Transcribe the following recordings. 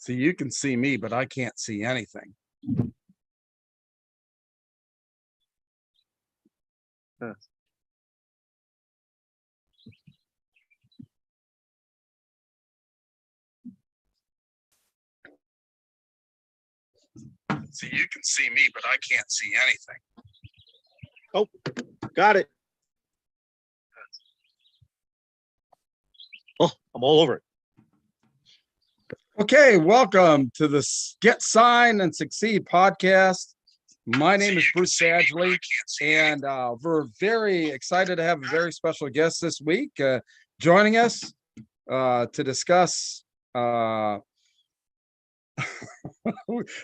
So you can see me, but I can't see anything. Huh. So you can see me, but I can't see anything. Oh, got it. Oh, I'm all over it. Okay, welcome to the Get Sign and Succeed podcast. My name is Bruce Badgley, and we're very excited to have a very special guest this week joining us to discuss a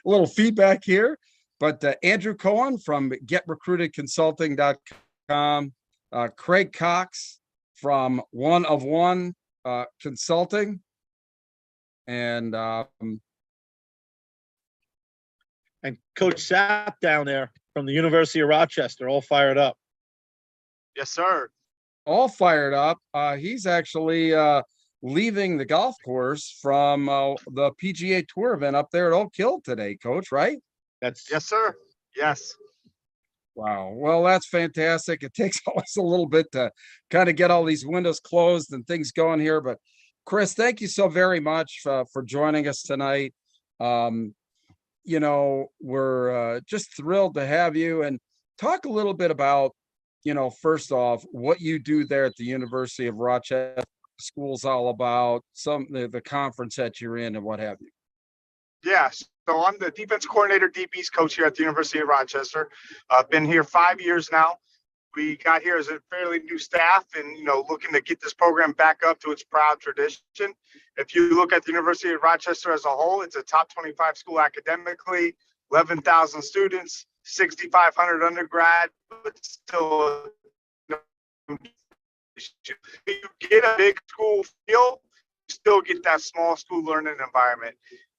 little feedback here. But Andrew Cohen from GetRecruitedConsulting.com, Craig Cox from One of One Consulting, and Coach Sapp down there from the University of Rochester, all fired up. Yes, sir. all fired up. He's actually leaving the golf course from the PGA Tour event up there at Oak Hill today, Coach, right? That's Yes, sir. Yes. Wow. Well, that's fantastic. It takes always a little bit to kind of get all these windows closed and things going here. But Chris, thank you so very much for joining us tonight. We're just thrilled to have you, and talk a little bit about, first off, what you do there at the University of Rochester. School's all about, the conference that you're in and what have you. Yeah. So I'm the defense coordinator, DBs coach here at the University of Rochester. I've been here 5 years now. We got here as a fairly new staff and, looking to get this program back up to its proud tradition. If you look at the University of Rochester as a whole, it's a top 25 school academically, 11,000 students, 6,500 undergrad, but still, you get a big school feel, you still get that small school learning environment.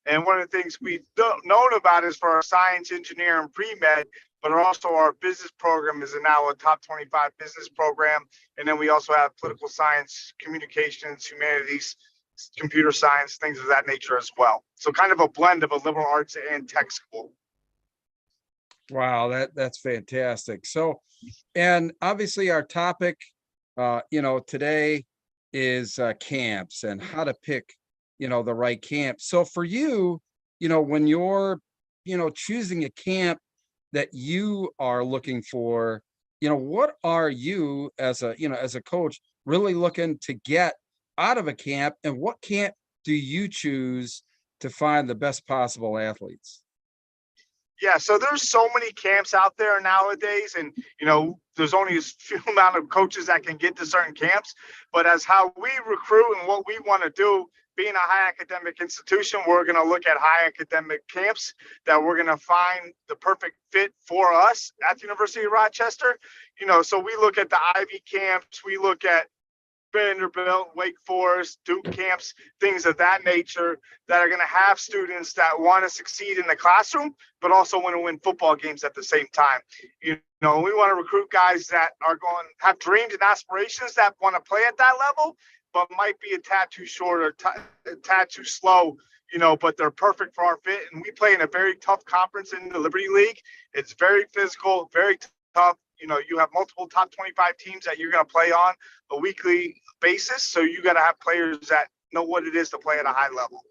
And one of the things we've known about is for our science, engineer, and pre-med, but also our business program is now a top 25 business program. And then we also have political science, communications, humanities, computer science, things of that nature as well. So kind of a blend of a liberal arts and tech school. Wow, that's fantastic. So, and obviously our topic, today is camps and how to pick, the right camp. So for you, when you're, choosing a camp that you are looking for, what are you as a coach really looking to get out of a camp, and what camp do you choose to find the best possible athletes? Yeah, so there's so many camps out there nowadays, and there's only a few amount of coaches that can get to certain camps. But as how we recruit and what we want to do, being a high academic institution, we're going to look at high academic camps that we're going to find the perfect fit for us at the University of Rochester. So we look at the Ivy camps, we look at Vanderbilt, Wake Forest, Duke camps, things of that nature that are going to have students that want to succeed in the classroom, but also want to win football games at the same time. We want to recruit guys that are going to have dreams and aspirations that want to play at that level, but might be a tad too short or a tad too slow, but they're perfect for our fit. And we play in a very tough conference in the Liberty League. It's very physical, very tough. You have multiple top 25 teams that you're going to play on a weekly basis. So you got to have players that know what it is to play at a high level.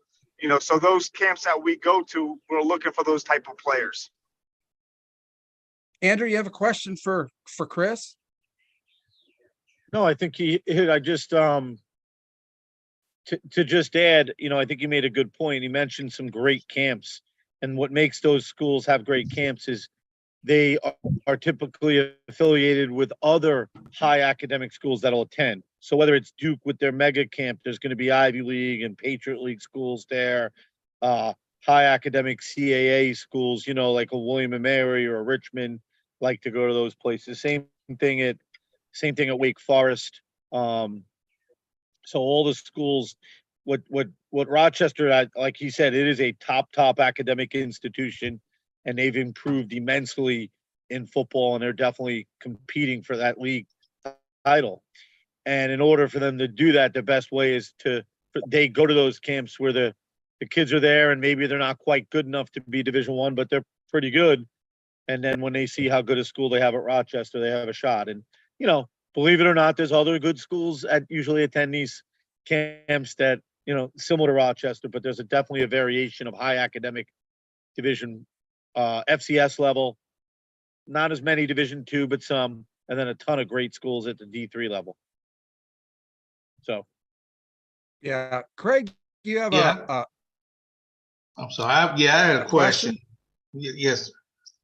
So those camps that we go to, we're looking for those type of players. Andrew, you have a question for Chris? No, I think I just to just add, I think he made a good point. He mentioned some great camps, and what makes those schools have great camps is they are typically affiliated with other high academic schools that'll attend. So whether it's Duke with their mega camp, there's going to be Ivy League and Patriot League schools there, high academic CAA schools, like a William and Mary or a Richmond, like to go to those places. Same thing at Wake Forest. So all the schools, what Rochester, like he said, it is a top academic institution, and they've improved immensely in football, and they're definitely competing for that league title. And in order for them to do that, the best way is they go to those camps where the the kids are there and maybe they're not quite good enough to be Division I, but they're pretty good. And then when they see how good a school they have at Rochester, they have a shot. And, you know, believe it or not, there's other good schools at usually attend these camps that, you know, similar to Rochester, but there's definitely a variation of high academic division, FCS level, not as many Division II, but some, and then a ton of great schools at the D3 level. So. Yeah, Craig, you have Yeah. I'm sorry. I had a question. Yes.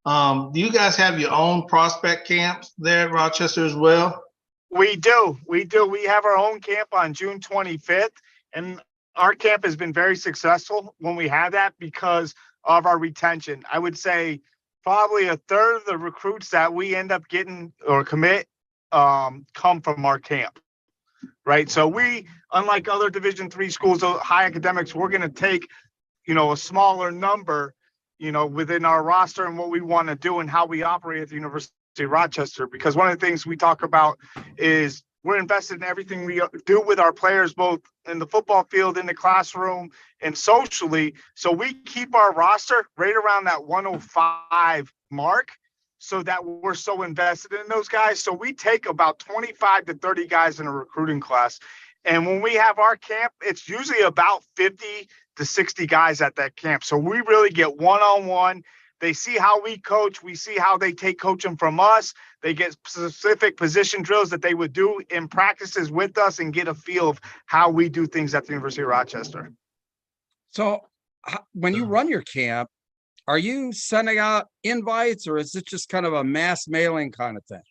Do you guys have your own prospect camps there at Rochester as well? We do. We do. We have our own camp on June 25th, and our camp has been very successful when we have that because of our retention. I would say probably a third of the recruits that we end up getting or commit come from our camp, right? So we, unlike other Division III schools, high academics, we're going to take, you know, a smaller number, you know, within our roster and what we want to do and how we operate at the University of Rochester. Because one of the things we talk about is we're invested in everything we do with our players, both in the football field, in the classroom, and socially. So we keep our roster right around that 105 mark so that we're so invested in those guys. So we take about 25 to 30 guys in a recruiting class. And when we have our camp, it's usually about 50 to 60 guys at that camp. So we really get one-on-one. They see how we coach. We see how they take coaching from us. They get specific position drills that they would do in practices with us and get a feel of how we do things at the University of Rochester. So when you run your camp, are you sending out invites or is it just kind of a mass mailing kind of thing?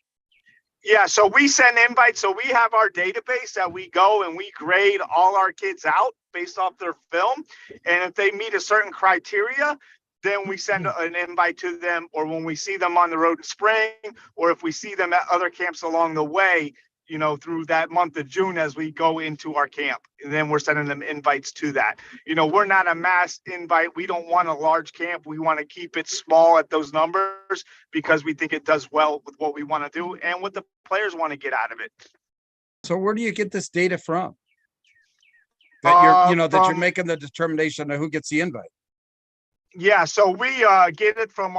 Yeah, so we send invites. So we have our database that we go and we grade all our kids out based off their film. And if they meet a certain criteria, then we send an invite to them, or when we see them on the road in spring, or if we see them at other camps along the way, you know, through that month of June as we go into our camp. And then we're sending them invites to that. You know, we're not a mass invite. We don't want a large camp. We want to keep it small at those numbers because we think it does well with what we want to do and what the players want to get out of it. So where do you get this data from? That you're, you know, that you're making the determination of who gets the invite. Yeah, so we get it from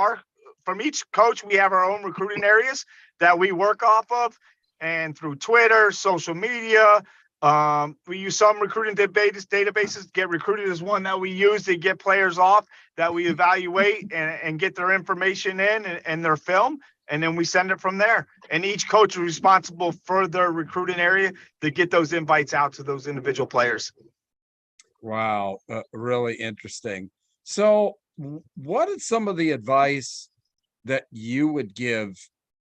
each coach. We have our own recruiting areas that we work off of, and through Twitter, social media. We use some recruiting databases. Get Recruited is one that we use to get players off that we evaluate and get their information in and their film, and then we send it from there. And each coach is responsible for their recruiting area to get those invites out to those individual players. Wow, really interesting. So what is some of the advice that you would give,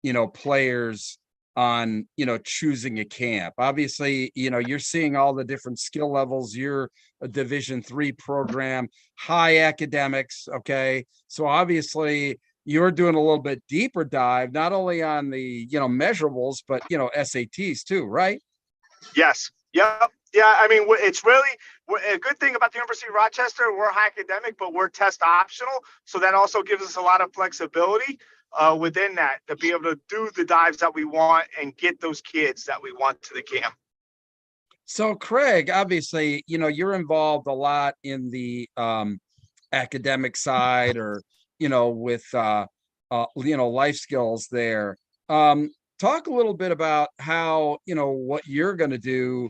you know, players on, you know, choosing a camp? Obviously, you know, you're seeing all the different skill levels. You're a Division III program, high academics. Okay. So obviously you're doing a little bit deeper dive, not only on the, you know, measurables, but, you know, SATs too, right? Yes. Yep. Yeah, I mean, it's really a good thing about the University of Rochester. We're high academic, but we're test optional. So that also gives us a lot of flexibility within that to be able to do the dives that we want and get those kids that we want to the camp. So Craig, obviously, you know, you're involved a lot in the academic side or, you know, with, you know, life skills there. Talk a little bit about how, you know, what you're going to do,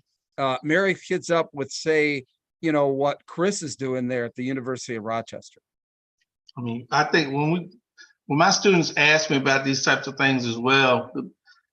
marry kids up with, say, you know, what Chris is doing there at the University of Rochester. I mean, I think when my students ask me about these types of things as well,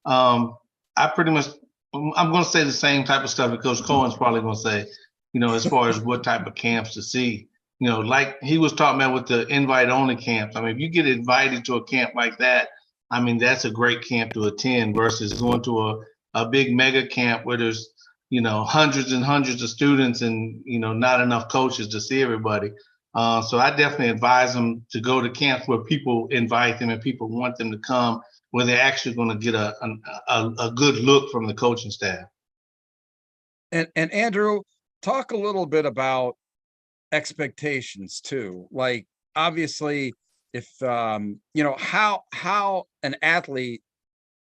I pretty much, I'm going to say the same type of stuff that Coach Cohen's probably going to say, you know, as far as what type of camps to see. You know, like he was talking about with the invite-only camps. I mean, if you get invited to a camp like that, I mean, that's a great camp to attend versus going to a big mega camp where there's, you know, hundreds and hundreds of students and, you know, not enough coaches to see everybody. So I definitely advise them to go to camps where people invite them and people want them to come, where they're actually going to get a good look from the coaching staff. And Andrew, talk a little bit about expectations too. Like, obviously, if you know, how an athlete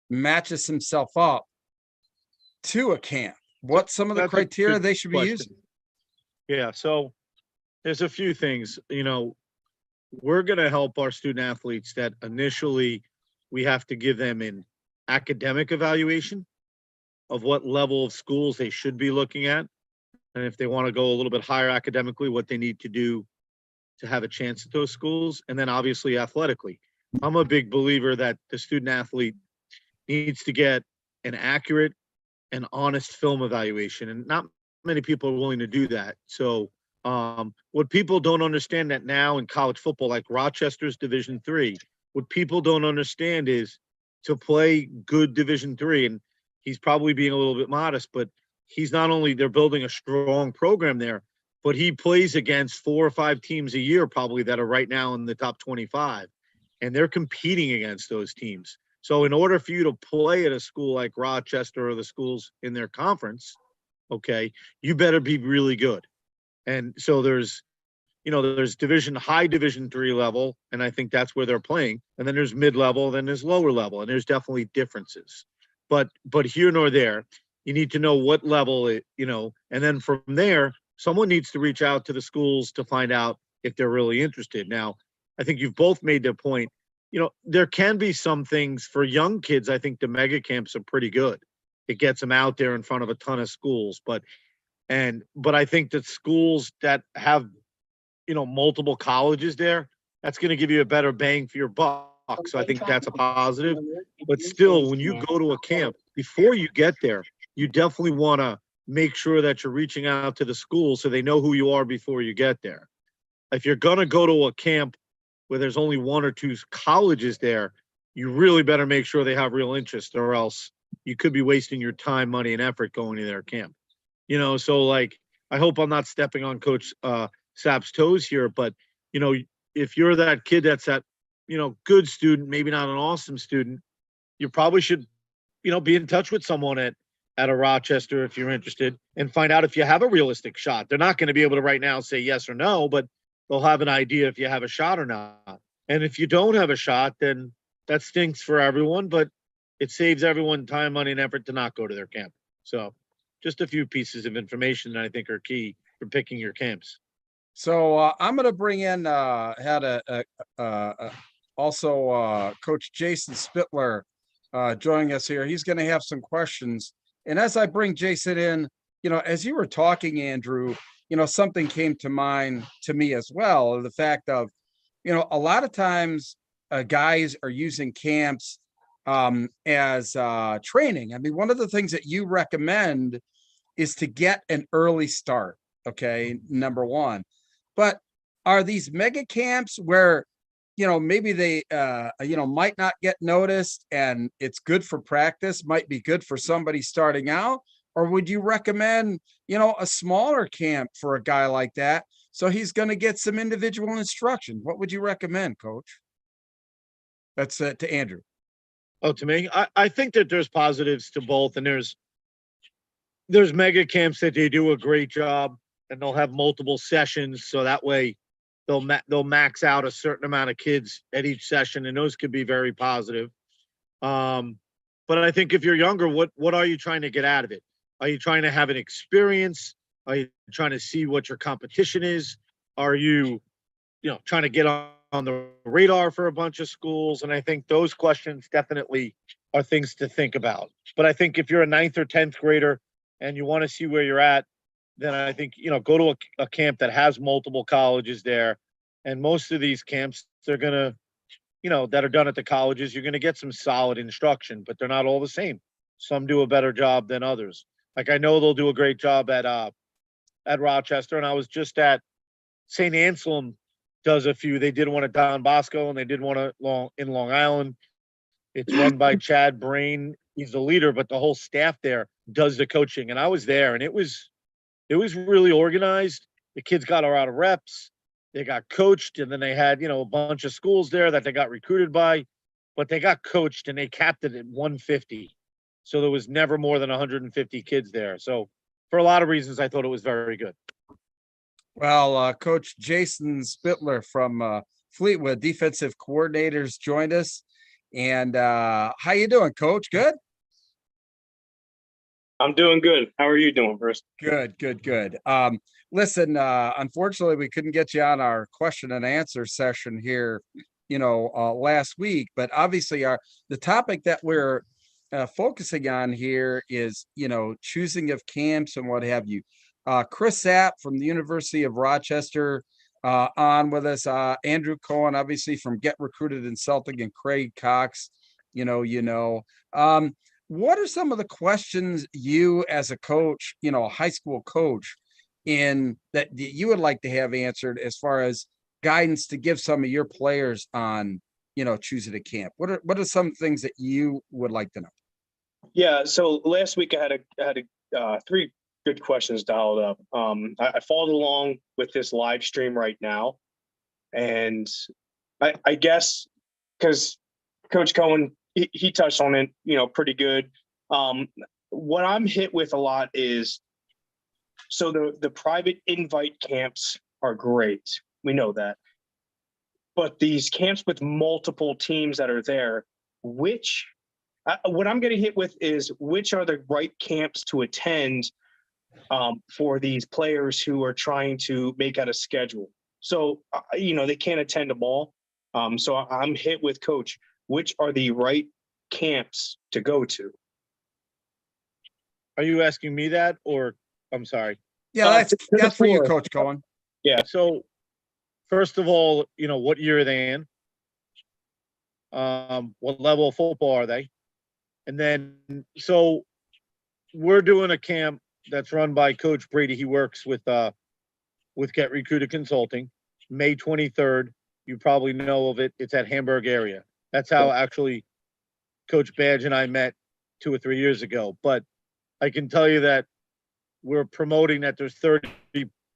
matches himself up to a camp, what some of the criteria they should be using. Yeah, so There's a few things, we're going to help our student athletes that initially we have to give them an academic evaluation of what level of schools they should be looking at. And if they want to go a little bit higher academically, what they need to do to have a chance at those schools. And then obviously athletically. I'm a big believer that the student athlete needs to get an accurate and honest film evaluation. And not many people are willing to do that. So what people don't understand that now in college football, like Rochester's Division III, what people don't understand is to play good Division III, and he's probably being a little bit modest, but he's not only, they're building a strong program there, but he plays against 4 or 5 teams a year probably that are right now in the top 25, and they're competing against those teams. So in order for you to play at a school like Rochester or the schools in their conference, okay, you better be really good. And so there's high Division III level, and I think that's where they're playing. And then there's mid-level, then there's lower level, and there's definitely differences. But here nor there, you need to know what level and then from there, someone needs to reach out to the schools to find out if they're really interested. Now, I think you've both made the point, there can be some things for young kids. I think the mega camps are pretty good. It gets them out there in front of a ton of schools, but I think that schools that have, multiple colleges there, that's going to give you a better bang for your buck. So I think that's a positive. But still, when you go to a camp, before you get there, you definitely want to make sure that you're reaching out to the school so they know who you are before you get there. If you're going to go to a camp where there's only 1 or 2 colleges there, you really better make sure they have real interest, or else you could be wasting your time, money, and effort going to their camp. So like, I hope I'm not stepping on Coach Sapp's toes here, but if you're that kid that's that, good student, maybe not an awesome student, you probably should, be in touch with someone at a Rochester if you're interested, and find out if you have a realistic shot. They're not going to be able to right now say yes or no, but they'll have an idea if you have a shot or not. And if you don't have a shot, then that stinks for everyone, but it saves everyone time, money, and effort to not go to their camp. So just a few pieces of information that I think are key for picking your camps. So I'm going to bring in also Coach Jason Spittler joining us here. He's going to have some questions. And as I bring Jason in, as you were talking, Andrew, something came to mind to me as well. The fact of, a lot of times guys are using camps as training. I mean, one of the things that you recommend is to get an early start. Okay. Number one, but are these mega camps where, maybe they, might not get noticed and it's good for practice, might be good for somebody starting out? Or would you recommend, a smaller camp for a guy like that, so he's going to get some individual instruction? What would you recommend, Coach? That's to Andrew. Oh, to me, I think that there's positives to both, and there's mega camps that they do a great job, and they'll have multiple sessions, so that way they'll max out a certain amount of kids at each session, and those could be very positive. But I think if you're younger, what are you trying to get out of it? Are you trying to have an experience? Are you trying to see what your competition is? Are you, trying to get on the radar for a bunch of schools? And I think those questions definitely are things to think about. But I think if you're a 9th or 10th grader and you want to see where you're at, then I think, go to a camp that has multiple colleges there. And most of these camps, they're going to, that are done at the colleges, you're going to get some solid instruction, but they're not all the same. Some do a better job than others. Like, I know they'll do a great job at Rochester, and I was just at St. Anselm does a few. They did one at Don Bosco, and they did one in Long Island. It's run by Chad Brain. He's the leader, but the whole staff there does the coaching. And I was there, and it was really organized. The kids got a lot of reps. They got coached, and then they had, a bunch of schools there that they got recruited by, but they got coached and they capped it at 150. So there was never more than 150 kids there. So for a lot of reasons, I thought it was very good. Well, Coach Jason Spittler from Fleetwood, defensive coordinators, joined us. And how you doing, Coach? Good? I'm doing good. How are you doing, Bruce? Good, good, good. Listen, unfortunately, we couldn't get you on our question and answer session here, last week, but obviously the topic that we're focusing on here is, choosing of camps and what have you. Chris Sapp from the University of Rochester on with us. Andrew Cohen, obviously from Get Recruited in Celtic, and Craig Cox, Um, what are some of the questions you as a coach, a high school coach, in that you would like to have answered as far as guidance to give some of your players on, choosing a camp? What are some things that you would like to know? Yeah. So last week I had three good questions dialed up. I followed along with this live stream right now, and I guess because Coach Cohen he touched on it, pretty good. What I'm hit with a lot is so the private invite camps are great. We know that. But these camps with multiple teams that are there, what I'm getting hit with is which are the right camps to attend for these players who are trying to make out a schedule. So, they can't attend them all. So I'm hit with, Coach, which are the right camps to go to? Are you asking me that, or I'm sorry? Yeah, to the that's for you, floor. Coach Cohen. Yeah. So first of all, what year are they in? What level of football are they? And then, so we're doing a camp that's run by Coach Brady. He works with Get Recruited Consulting. May 23rd. You probably know of it. It's at Hamburg area. That's how actually Coach Badge and I met 2 or 3 years ago. But I can tell you that we're promoting that there's 30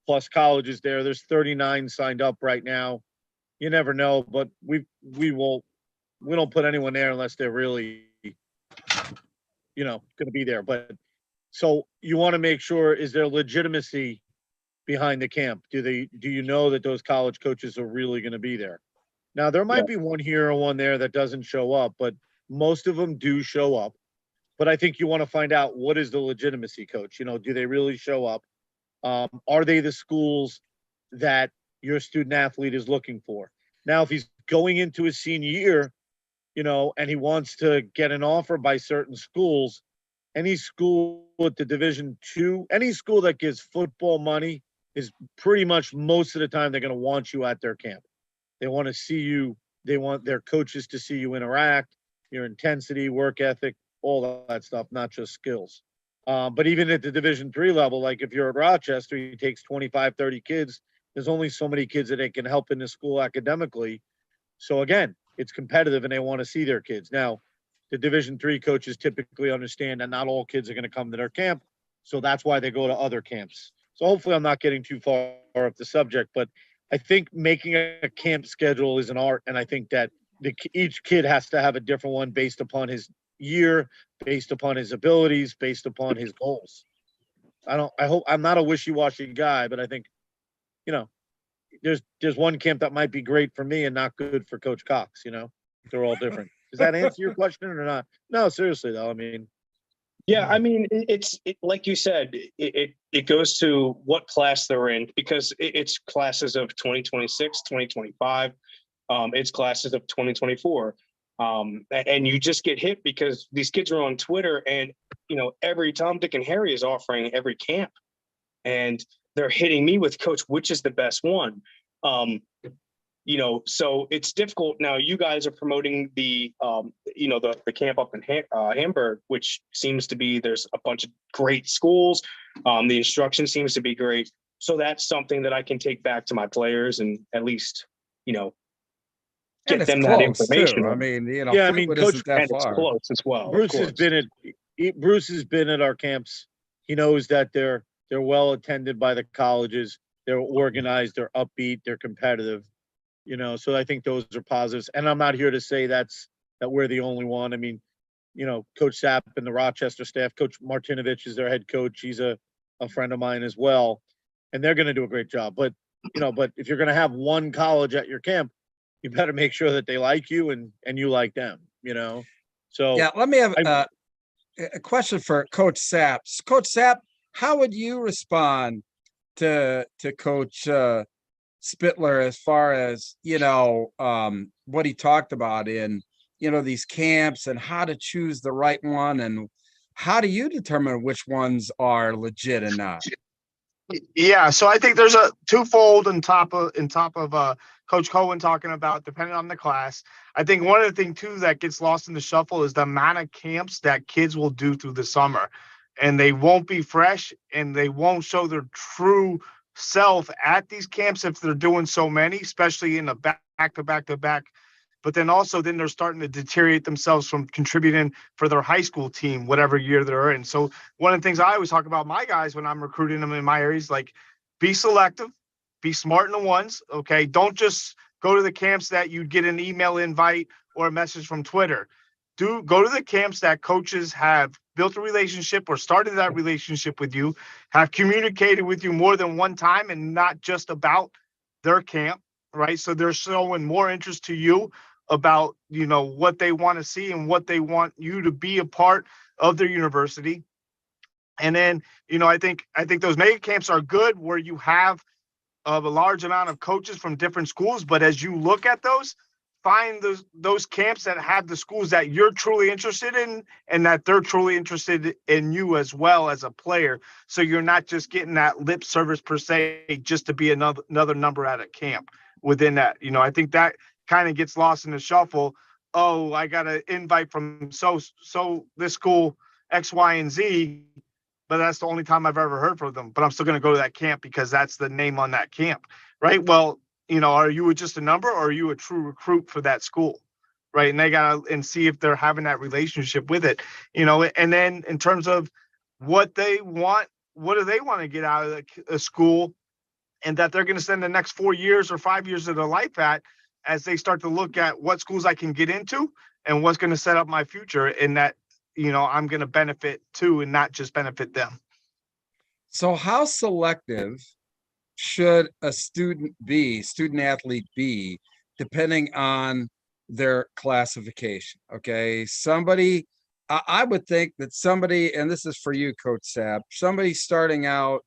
plus colleges there. There's 39 signed up right now. You never know, but we don't put anyone there unless they're really, going to be there. But so you want to make sure, is there legitimacy behind the camp? Do you know that those college coaches are really going to be there? Now, there might be one here or one there that doesn't show up, but most of them do show up. But I think you want to find out, what is the legitimacy, Coach? Do they really show up? Are they the schools that your student athlete is looking for? Now, if he's going into his senior year, and he wants to get an offer by certain schools, any school at the Division II, any school that gives football money is pretty much most of the time they're going to want you at their camp. They want to see you. They want their coaches to see you interact, your intensity, work ethic, all that stuff, not just skills. But even at the Division III level, like if you're at Rochester, he takes 25, 30 kids. There's only so many kids that they can help in the school academically. So again, it's competitive and they want to see their kids. Now, the Division III coaches typically understand that not all kids are going to come to their camp. So that's why they go to other camps. So hopefully I'm not getting too far off the subject, but I think making a camp schedule is an art. And I think that each kid has to have a different one based upon his year, based upon his abilities, based upon his goals. I hope I'm not a wishy-washy guy, but I think, there's one camp that might be great for me and not good for Coach Cox, they're all different. Does that answer your question or not? No, seriously though. I mean, Yeah, I mean, it's like you said, it goes to what class they're in, because it's classes of 2026, 2025. It's classes of 2024. And you just get hit because these kids are on Twitter, and every Tom, Dick, and Harry is offering every camp, and they're hitting me with, Coach, which is the best one? So it's difficult. Now you guys are promoting the camp up in Hamburg, which seems to be, there's a bunch of great schools. The instruction seems to be great. So that's something that I can take back to my players and at least, get them that information. I mean, Yeah, I mean, Fleetwood Coach, isn't that and it's far. close as well. Bruce has been at our camps. He knows that they're well attended by the colleges. They're organized, they're upbeat, they're competitive. So I think those are positives. And I'm not here to say that we're the only one. I mean, Coach Sapp and the Rochester staff, Coach Martinovich is their head coach. He's a friend of mine as well. And they're going to do a great job. But if you're going to have one college at your camp, you better make sure that they like you and you like them, So Yeah, let me have a question for Coach Sapp. Coach Sapp, how would you respond to Coach Spittler as far as, what he talked about in, these camps and how to choose the right one, and how do you determine which ones are legit and not? Yeah, so I think there's a twofold in top of Coach Cohen talking about depending on the class. I think one of the things too that gets lost in the shuffle is the amount of camps that kids will do through the summer, and they won't be fresh and they won't show their true self at these camps if they're doing so many, especially in the back to back to back. But then also then they're starting to deteriorate themselves from contributing for their high school team, whatever year they're in. So one of the things I always talk about my guys when I'm recruiting them in my areas, like be selective, be smart in the ones. Okay. Don't just go to the camps that you'd get an email invite or a message from Twitter. Do go to the camps that coaches have built a relationship or started that relationship with you, have communicated with you more than one time and not just about their camp, right? So they're showing more interest to you about, what they want to see and what they want you to be a part of their university. And then, I think those mega camps are good where you have a large amount of coaches from different schools. But as you look at those, find those camps that have the schools that you're truly interested in and that they're truly interested in you as well as a player. So you're not just getting that lip service per se, just to be another number at a camp within that. I think that kind of gets lost in the shuffle. Oh, I got an invite from so this school X, Y, and Z, but that's the only time I've ever heard from them. But I'm still going to go to that camp because that's the name on that camp, right? Well, are you just a number or are you a true recruit for that school, right? And they got to see if they're having that relationship with it, and then in terms of what they want, what do they want to get out of a school and that they're going to spend the next 4 years or 5 years of their life at, as they start to look at what schools I can get into and what's going to set up my future, and that, I'm going to benefit too and not just benefit them. So how selective should a student athlete be, depending on their classification? Okay. I would think that somebody, and this is for you, Coach Sapp, somebody starting out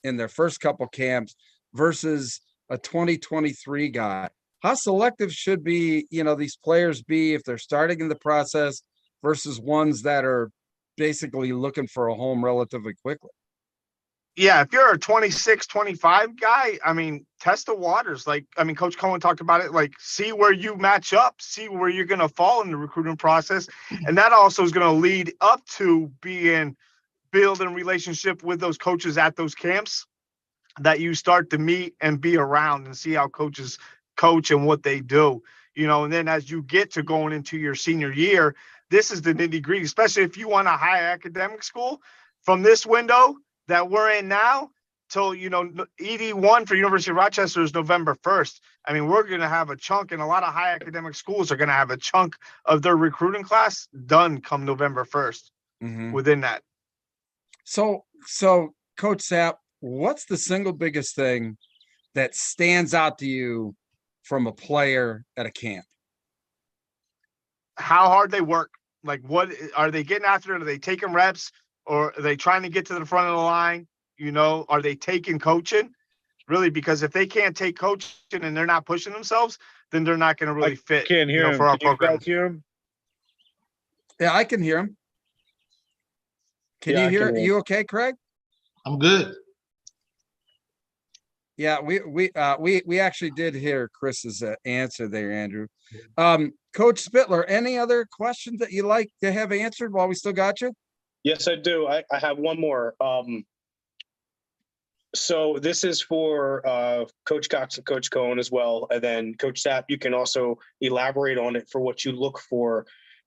in their first couple camps versus a 2023 guy. How selective should these players be if they're starting in the process versus ones that are basically looking for a home relatively quickly? Yeah, if you're a 26, 25 guy, test the waters. Coach Cohen talked about it, like see where you match up, see where you're going to fall in the recruiting process. And that also is going to lead up to building relationship with those coaches at those camps that you start to meet and be around and see how coaches coach and what they do, and then as you get to going into your senior year, this is the nitty gritty, especially if you want a high academic school from this window that we're in now till, ED1 for University of Rochester is November 1st. We're going to have a chunk, and a lot of high academic schools are going to have a chunk of their recruiting class done come November 1st within that. So Coach Sapp, what's the single biggest thing that stands out to you from a player at a camp? How hard they work. Like, what are they getting after it? Are they taking reps, or are they trying to get to the front of the line? Are they taking coaching? Really, because if they can't take coaching and they're not pushing themselves, then they're not going to really fit. Can't hear him. For our Can you program. guys hear him? Yeah, I can hear him. Can you hear? You okay, Craig? I'm good. Yeah, we actually did hear Chris's answer there, Andrew. Coach Spittler, any other questions that you like to have answered while we still got you? Yes, I do. I have one more. So this is for Coach Cox and Coach Cohen as well. And then Coach Sapp, you can also elaborate on it for what you look for.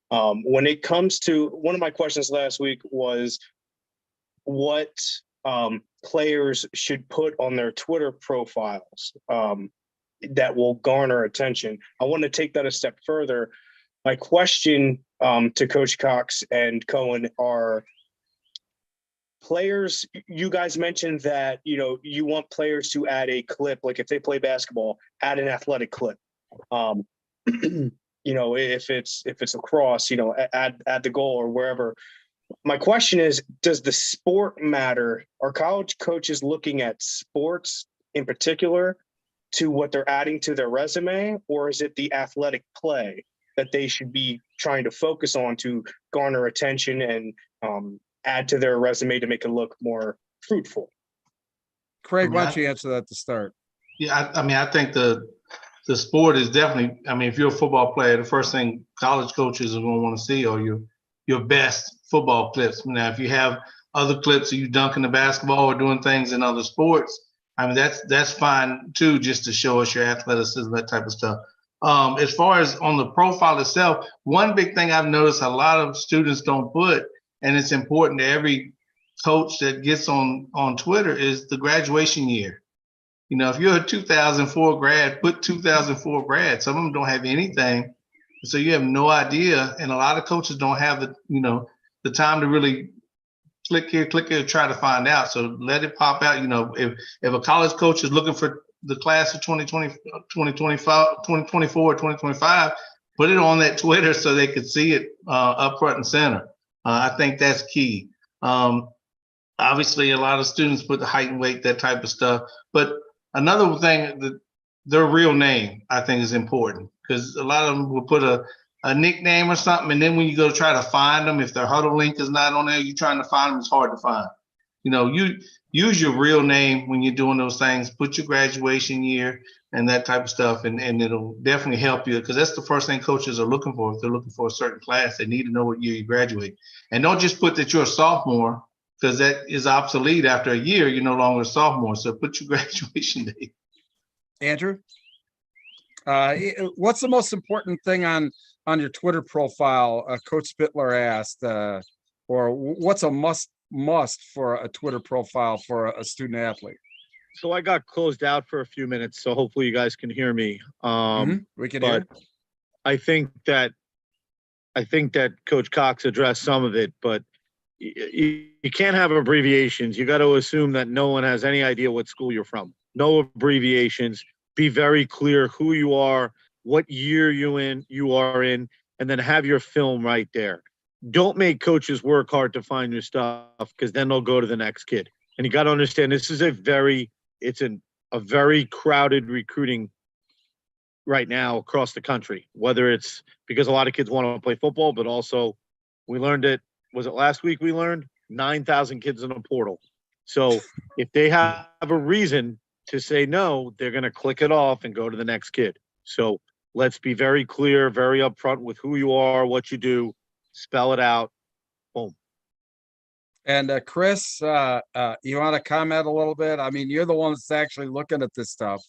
When it comes to, one of my questions last week was what players should put on their Twitter profiles that will garner attention. I want to take that a step further. My question to Coach Cox and Cohen are, players, you guys mentioned that, you want players to add a clip, like if they play basketball, add an athletic clip. If it's lacrosse, add the goal or wherever. My question is, does the sport matter? Are college coaches looking at sports in particular to what they're adding to their resume, or is it the athletic play that they should be trying to focus on to garner attention and add to their resume to make it look more fruitful? Craig, why don't you answer that to start? Yeah, I mean, I think the sport is definitely. I mean, if you're a football player, the first thing college coaches are going to want to see are your best football clips. Now, if you have other clips of you dunking the basketball or doing things in other sports, I mean, that's fine too, just to show us your athleticism, that type of stuff. As far as on the profile itself, one big thing I've noticed a lot of students don't put, and it's important to every coach that gets on Twitter, is the graduation year. You know, if you're a 2004 grad, put 2004 grad. Some of them don't have anything, so you have no idea. And a lot of coaches don't have the time to really click here, try to find out. So let it pop out. You know, if a college coach is looking for the class of 2020, 2025, 2024, 2025, put it on that Twitter so they could see it up front and center. I think that's key. Obviously, a lot of students put the height and weight, that type of stuff. But another thing, their real name, I think, is important, because a lot of them will put a nickname or something, and then when you go try to find them, if their huddle link is not on there, you're trying to find them, it's hard to find. You know, you use your real name when you're doing those things. Put your graduation year and that type of stuff, and it'll definitely help you, because that's the first thing coaches are looking for. If they're looking for a certain class, they need to know what year you graduate. And don't just put that you're a sophomore, because that is obsolete. After a year, you're no longer a sophomore. So put your graduation date. Andrew, what's the most important thing on your Twitter profile? Coach Spittler asked, or what's a must for a Twitter profile for a student athlete? So I got closed out for a few minutes, so hopefully you guys can hear me. We can hear. I think that Coach Cox addressed some of it, but you can't have abbreviations. You got to assume that no one has any idea what school you're from. No abbreviations. Be very clear who you are, what year you are in, and then have your film right there. Don't make coaches work hard to find your stuff, because then they'll go to the next kid. And you got to understand, this is a very crowded recruiting right now across the country, whether it's because a lot of kids want to play football, but also we learned it. Was it last week we learned 9,000 kids in a portal? So if they have a reason to say no, they're going to click it off and go to the next kid. So let's be very clear, very upfront with who you are, what you do, spell it out. Boom. And Chris, you want to comment a little bit? I mean, you're the one that's actually looking at this stuff.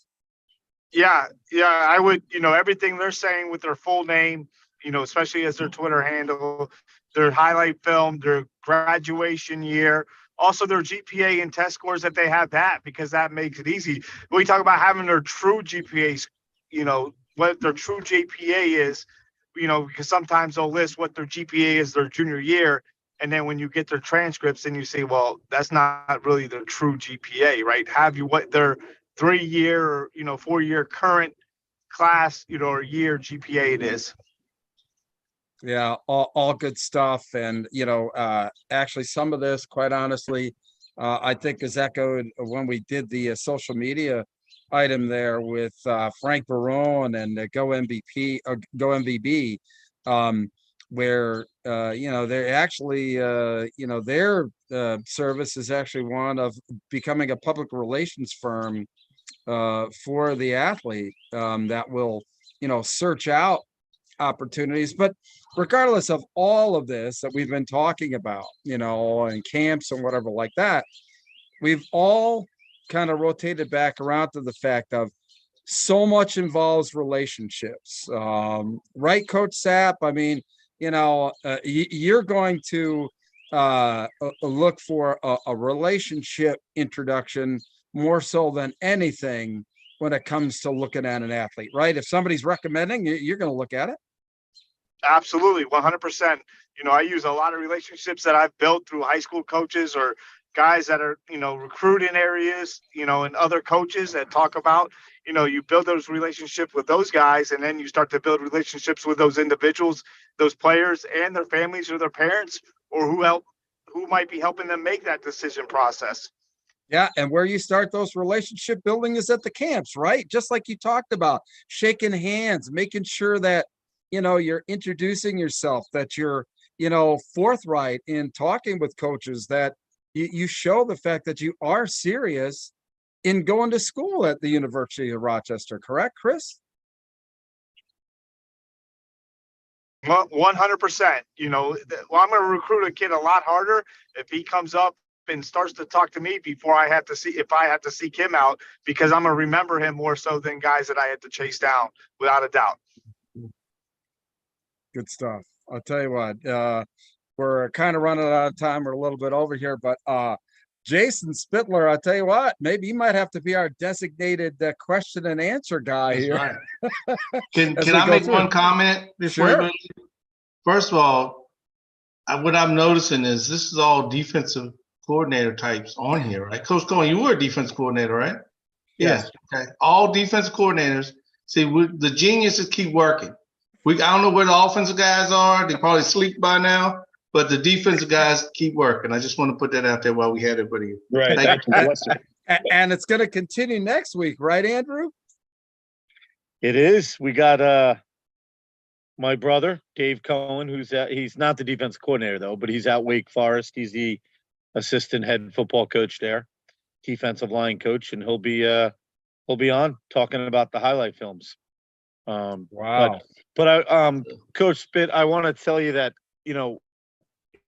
Yeah, I would, everything they're saying with their full name, especially as their Twitter handle, their highlight film, their graduation year, also their GPA and test scores, if they have that, because that makes it easy. When we talk about having their true GPAs, what their true GPA is, because sometimes they'll list what their GPA is their junior year. And then when you get their transcripts and you say, well, that's not really their true GPA, right? Have you what their 3-year or 4-year current class, or year GPA it is. Yeah, all good stuff. And, actually some of this, quite honestly, I think is echoed when we did the social media item there with Frank Barone and Go MVB, where, they're actually, their service is actually one of becoming a public relations firm for the athlete that will, search out opportunities. But regardless of all of this that we've been talking about, and camps and whatever like that, we've all kind of rotated back around to the fact of so much involves relationships. Right, Coach Sapp? I mean, you're going to look for a relationship introduction more so than anything when it comes to looking at an athlete, right? If somebody's recommending, you're going to look at it. Absolutely, 100%. I use a lot of relationships that I've built through high school coaches or guys that are, recruiting areas, and other coaches that talk about, you build those relationships with those guys, and then you start to build relationships with those individuals, those players and their families or their parents, or who might be helping them make that decision process. Yeah, and where you start those relationship building is at the camps, right? Just like you talked about, shaking hands, making sure that, you're introducing yourself, that you're, forthright in talking with coaches, that you show the fact that you are serious in going to school at the University of Rochester, correct, Chris? 100%. I'm going to recruit a kid a lot harder if he comes up and starts to talk to me before I have to see if I have to seek him out, because I'm going to remember him more so than guys that I had to chase down, without a doubt. Good stuff. I'll tell you what, we're kind of running out of time. We're a little bit over here, but Jason Spittler, I'll tell you what, maybe he might have to be our designated question and answer guy That's here. right. Can As we I go make through. one comment before Sure. you leave? First of all, what I'm noticing is this is all defensive coordinator types on here, right? Coach Cohen, you were a defense coordinator, right? Yes. Okay. All defense coordinators. See, the geniuses keep working. I don't know where the offensive guys are. They probably sleep by now, but the defensive guys keep working. I just want to put that out there while we had everybody. Right. Thank you. Bless you. And it's going to continue next week, right, Andrew? It is. We got my brother, Dave Cohen, he's not the defense coordinator though, but he's at Wake Forest. He's the assistant head football coach there, defensive line coach, and he'll be on talking about the highlight films. Wow. But I Coach Spitt, I want to tell you that,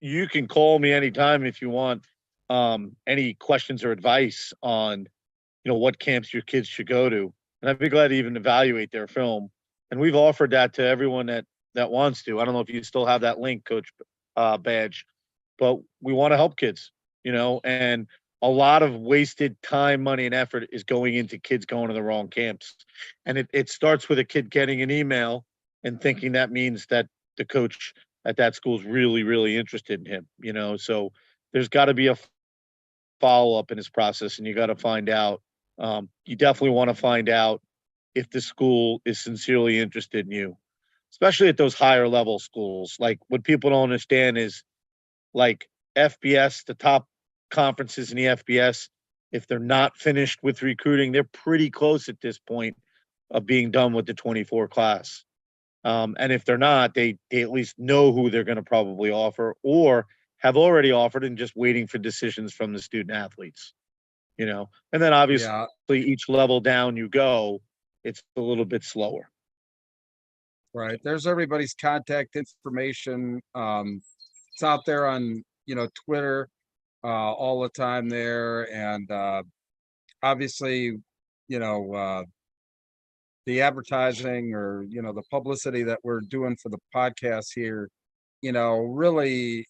you can call me anytime if you want any questions or advice on, what camps your kids should go to. And I'd be glad to even evaluate their film. And we've offered that to everyone that wants to. I don't know if you still have that link, Coach Badge, but we want to help kids, and a lot of wasted time, money, and effort is going into kids going to the wrong camps. And it starts with a kid getting an email and thinking that means that the coach at that school is really, really interested in him, so there's got to be a follow-up in his process, and you got to find out. You definitely want to find out if the school is sincerely interested in you, especially at those higher level schools. Like, what people don't understand is, like, FBS, the top conferences in the FBS, if they're not finished with recruiting, they're pretty close at this point of being done with the 24 class. And if they're not, they at least know who they're going to probably offer, or have already offered and just waiting for decisions from the student athletes, and then obviously each level down you go, it's a little bit slower. Right. There's everybody's contact information. It's out there on, Twitter all the time there. And obviously, the advertising or, the publicity that we're doing for the podcast here, really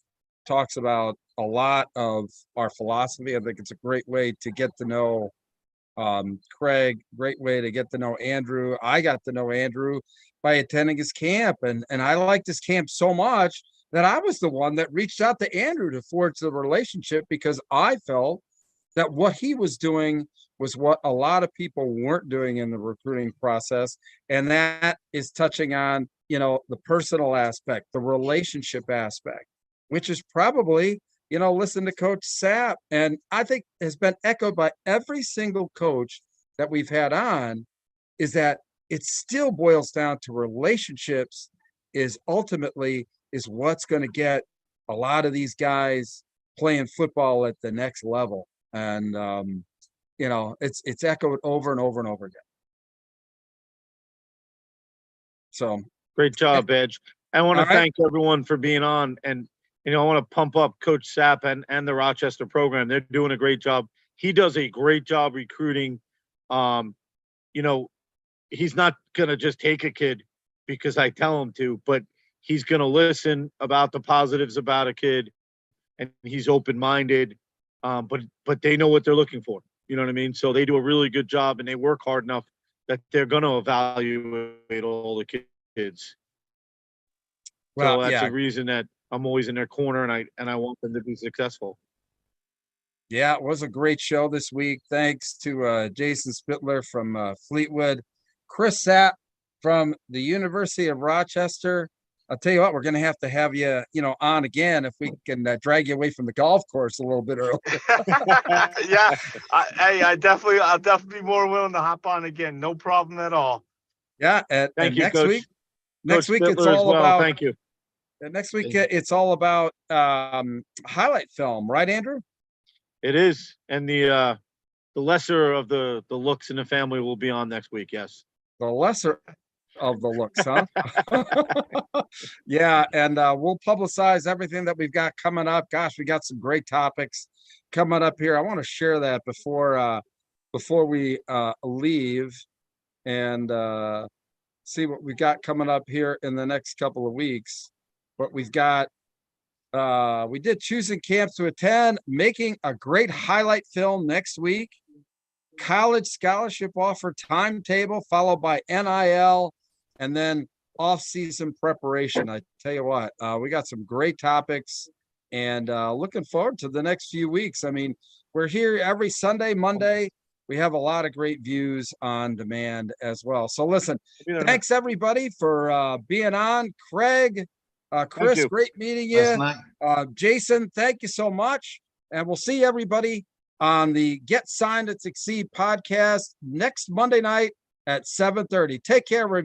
talks about a lot of our philosophy. I think it's a great way to get to know Craig, great way to get to know Andrew. I got to know Andrew by attending his camp, and I liked his camp so much that I was the one that reached out to Andrew to forge the relationship, because I felt that what he was doing was what a lot of people weren't doing in the recruiting process, and that is touching on, the personal aspect, the relationship aspect, which is probably, listen to Coach Sapp, and I think has been echoed by every single coach that we've had on, is that it still boils down to relationships is ultimately is what's going to get a lot of these guys playing football at the next level. And, it's echoed over and over and over again. So great job, Badge. I want to thank everyone for being on, and I want to pump up Coach Sapp and the Rochester program. They're doing a great job. He does a great job recruiting. He's not going to just take a kid because I tell him to, but he's going to listen about the positives about a kid, and he's open-minded. But they know what they're looking for. You know what I mean? So they do a really good job, and they work hard enough that they're going to evaluate all the kids. Well, so that's a reason that I'm always in their corner, and I want them to be successful. Yeah, it was a great show this week. Thanks to Jason Spittler from Fleetwood, Chris Sapp from the University of Rochester, I'll tell you what, we're going to have you, on again if we can drag you away from the golf course a little bit early. Yeah, I'll definitely be more willing to hop on again. No problem at all. Yeah. And Thank you, next Coach. week, Coach it's Spittler as all well. about, Thank you. next week, it's all about highlight film, right, Andrew? It is. And the lesser of the looks in the family will be on next week. Yes. The lesser of the looks, huh? Yeah, and we'll publicize everything that we've got coming up. Gosh, we got some great topics coming up here. I want to share that before we leave and see what we got coming up here in the next couple of weeks. But we've got we did choosing camps to attend, making a great highlight film next week, college scholarship offer timetable, followed by NIL, and then off-season preparation. I tell you what, we got some great topics, and looking forward to the next few weeks. I mean, we're here every Sunday, Monday. We have a lot of great views on demand as well. So listen, thanks everybody for being on. Craig, Chris, you. great meeting Last you. night. Jason, thank you so much. And we'll see everybody on the Get Signed and Succeed podcast next Monday night at 7:30. Take care, everybody.